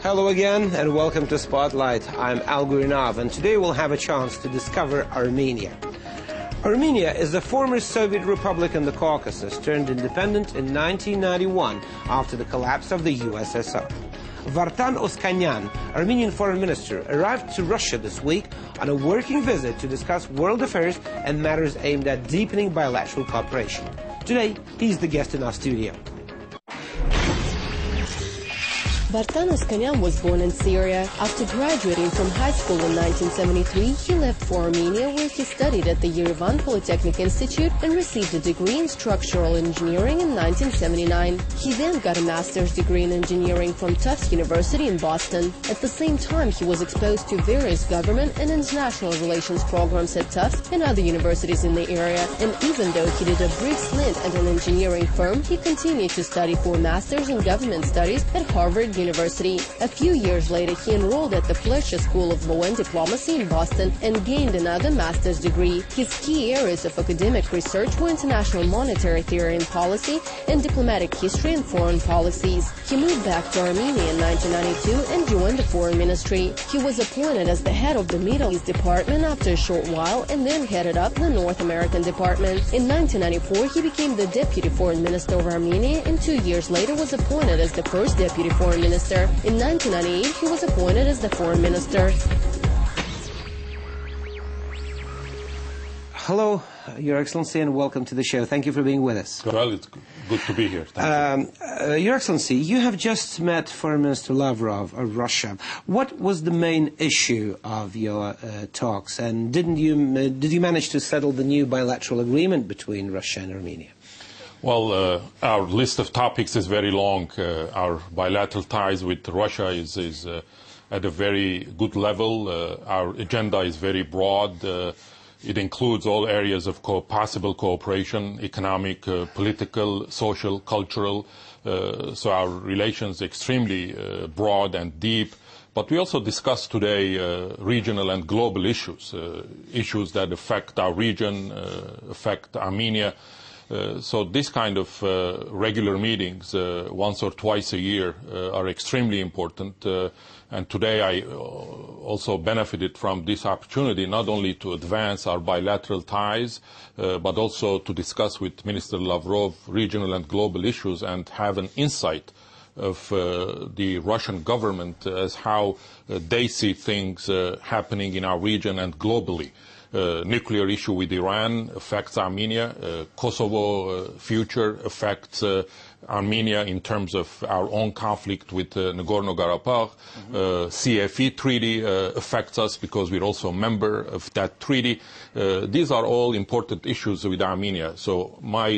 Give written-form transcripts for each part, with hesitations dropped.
Hello again and welcome to Spotlight. I'm Al Gurinov and today we'll have a chance to discover Armenia. Armenia is the former Soviet republic in the Caucasus, turned independent in 1991 after the collapse of the USSR. Vartan Oskanian, Armenian foreign minister, arrived to Russia this week on a working visit to discuss world affairs and matters aimed at deepening bilateral cooperation. Today, he's the guest in our studio. Vartan Oskanian was born in Syria. After graduating from high school in 1973, he left for Armenia, where he studied at the Yerevan Polytechnic Institute and received a degree in structural engineering in 1979. He then got a master's degree in engineering from Tufts University in Boston. At the same time, he was exposed to various government and international relations programs at Tufts and other universities in the area. And even though he did a brief stint at an engineering firm, he continued to study for a master's in government studies at Harvard University. A few years later, he enrolled at the Fletcher School of Law and Diplomacy in Boston and gained another master's degree. His key areas of academic research were international monetary theory and policy and diplomatic history and foreign policies. He moved back to Armenia in 1992 and joined the foreign ministry. He was appointed as the head of the Middle East department after a short while and then headed up the North American department. In 1994, he became the deputy foreign minister of Armenia and 2 years later was appointed as the first deputy foreign minister. In 1998, he was appointed as the foreign minister. Hello, Your Excellency, and welcome to the show. Thank you for being with us. Well, it's good to be here. Thank you. Your Excellency, you have just met Foreign Minister Lavrov of Russia. What was the main issue of your talks, and did you manage to settle the new bilateral agreement between Russia and Armenia? Well, our list of topics is very long. Our bilateral ties with Russia is at a very good level. Our agenda is very broad. It includes all areas of possible cooperation: economic, political, social, cultural. So our relations are extremely broad and deep. But we also discussed today regional and global issues, issues that affect our region, affect Armenia. So this kind of regular meetings, once or twice a year, are extremely important. And today I also benefited from this opportunity not only to advance our bilateral ties, but also to discuss with Minister Lavrov regional and global issues and have an insight of the Russian government as how they see things happening in our region and globally. Nuclear issue with Iran affects Armenia. Kosovo future affects Armenia in terms of our own conflict with Nagorno-Karabakh. CFE treaty affects us because we're also a member of that treaty. These are all important issues with Armenia. So my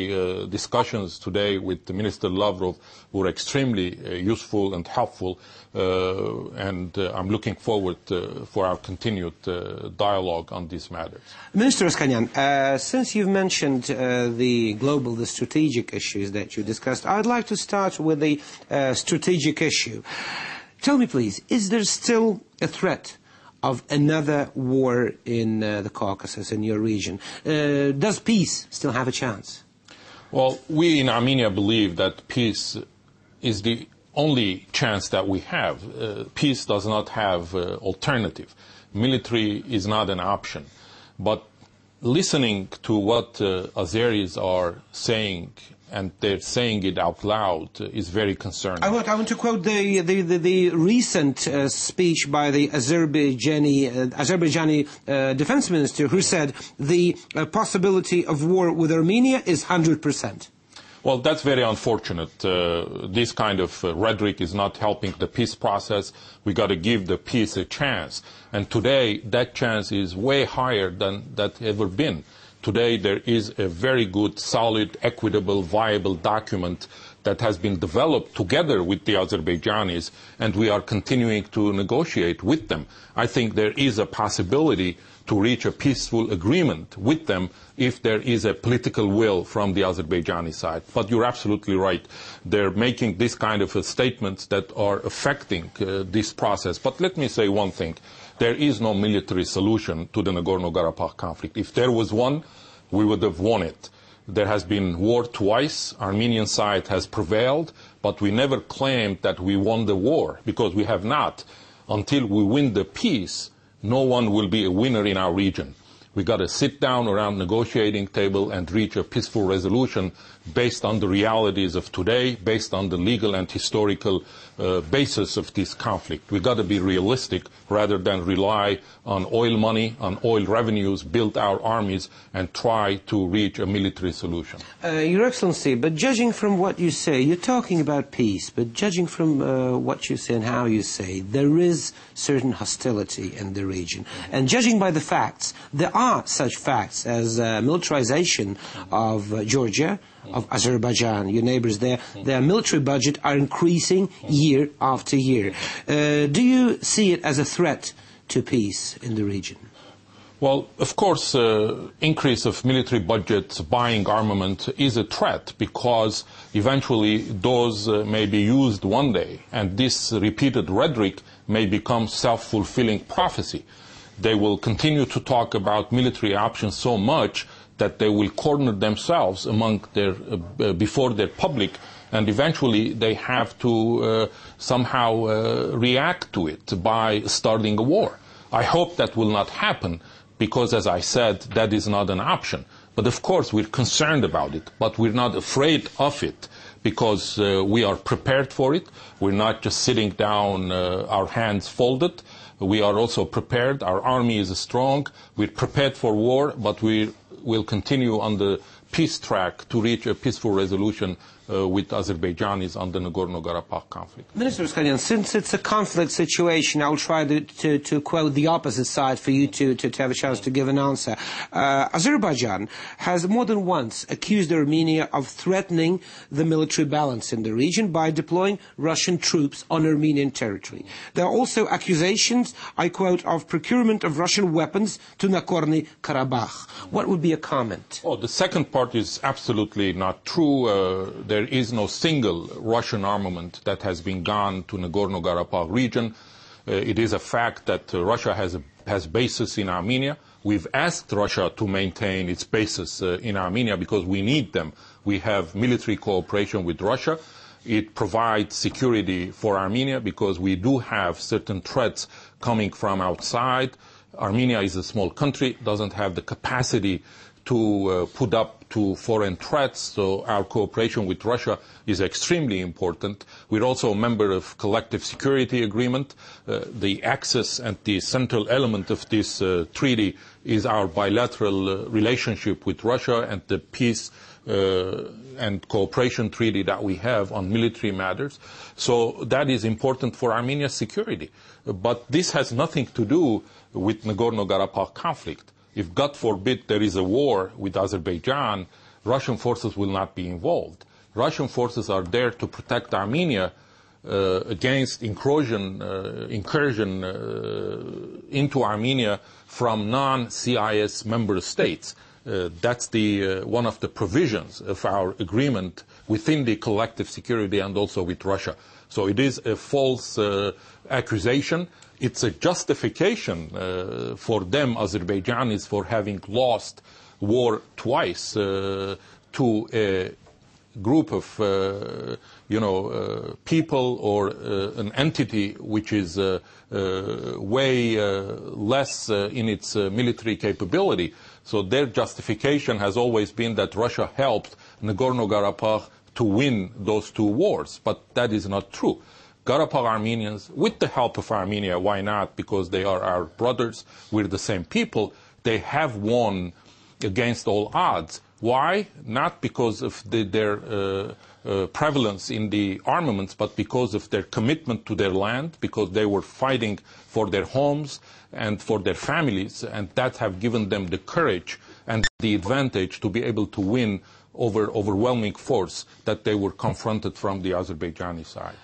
discussions today with Minister Lavrov were extremely useful and helpful, and I'm looking forward for our continued dialogue on these matters. Minister Oskanian, since you've mentioned the strategic issues that you discussed, I'd like to start with the strategic issue. Tell me, please, is there still a threat of another war in the Caucasus, in your region? Does peace still have a chance? Well, we in Armenia believe that peace is the only chance that we have. Peace does not have alternative. Military is not an option. But listening to what Azeris are saying, and they're saying it out loud, is very concerning. I want to quote the recent speech by the Azerbaijani defense minister, who said the possibility of war with Armenia is 100%. Well, that's very unfortunate. This kind of rhetoric is not helping the peace process. We got to give the peace a chance. And today, that chance is way higher than that ever been. Today, there is a very good, solid, equitable, viable document that has been developed together with the Azerbaijanis, and we are continuing to negotiate with them. I think there is a possibility to reach a peaceful agreement with them if there is a political will from the Azerbaijani side. But you're absolutely right. They're making this kind of statements that are affecting this process. But let me say one thing. There is no military solution to the Nagorno-Karabakh conflict. If there was one, we would have won it. There has been war twice. Armenian side has prevailed, but we never claimed that we won the war, because we have not. Until we win the peace, no one will be a winner in our region. We got to sit down around negotiating table and reach a peaceful resolution based on the realities of today, based on the legal and historical basis of this conflict. We got to be realistic rather than rely on oil money, on oil revenues, build our armies, and try to reach a military solution. Your Excellency, but judging from what you say, you're talking about peace, but judging from what you say and how you say, there is certain hostility in the region. And judging by the facts, there are such facts as militarization of Georgia, of Azerbaijan, your neighbors there. Their military budget are increasing year after year. Do you see it as a threat to peace in the region? Well, of course, increase of military budgets, buying armament is a threat, because eventually those may be used one day, and this repeated rhetoric may become self-fulfilling prophecy. They will continue to talk about military options so much that they will corner themselves among their before their public, and eventually they have to somehow react to it by starting a war. I hope that will not happen, because, as I said, that is not an option. But of course we're concerned about it, but we're not afraid of it, because we are prepared for it. We're not just sitting down, our hands folded. We are also prepared. Our army is strong. We're prepared for war, but we will continue on the peace track to reach a peaceful resolution with Azerbaijanis on the Nagorno-Karabakh conflict. Minister Oskanian, since it's a conflict situation, I'll try to quote the opposite side for you to have a chance to give an answer. Azerbaijan has more than once accused Armenia of threatening the military balance in the region by deploying Russian troops on Armenian territory. There are also accusations, I quote, of procurement of Russian weapons to Nagorno-Karabakh. What would be a comment? Oh, the second part is absolutely not true. There is no single Russian armament that has been gone to Nagorno-Karabakh region. It is a fact that Russia has bases in Armenia. We've asked Russia to maintain its bases in Armenia because we need them. We have military cooperation with Russia. It provides security for Armenia because we do have certain threats coming from outside. Armenia is a small country, doesn't have the capacity to put up to foreign threats, so our cooperation with Russia is extremely important. We're also a member of collective security agreement. The axis and the central element of this treaty is our bilateral relationship with Russia and the peace and cooperation treaty that we have on military matters. So that is important for Armenia's security. But this has nothing to do with Nagorno-Karabakh conflict. If, God forbid, there is a war with Azerbaijan, Russian forces will not be involved. Russian forces are there to protect Armenia against incursion into Armenia from non-CIS member states. That's one of the provisions of our agreement within the collective security and also with Russia. So it is a false accusation. It's a justification for them, Azerbaijanis, for having lost war twice to a group of, people or an entity which is way less in its military capability. So their justification has always been that Russia helped Nagorno-Karabakh to win those two wars, but that is not true. Karabakh Armenians, with the help of Armenia, why not? Because they are our brothers, we're the same people, they have won against all odds. Why? Not because of their prevalence in the armaments, but because of their commitment to their land, because they were fighting for their homes and for their families, and that have given them the courage and the advantage to be able to win over overwhelming force that they were confronted from the Azerbaijani side.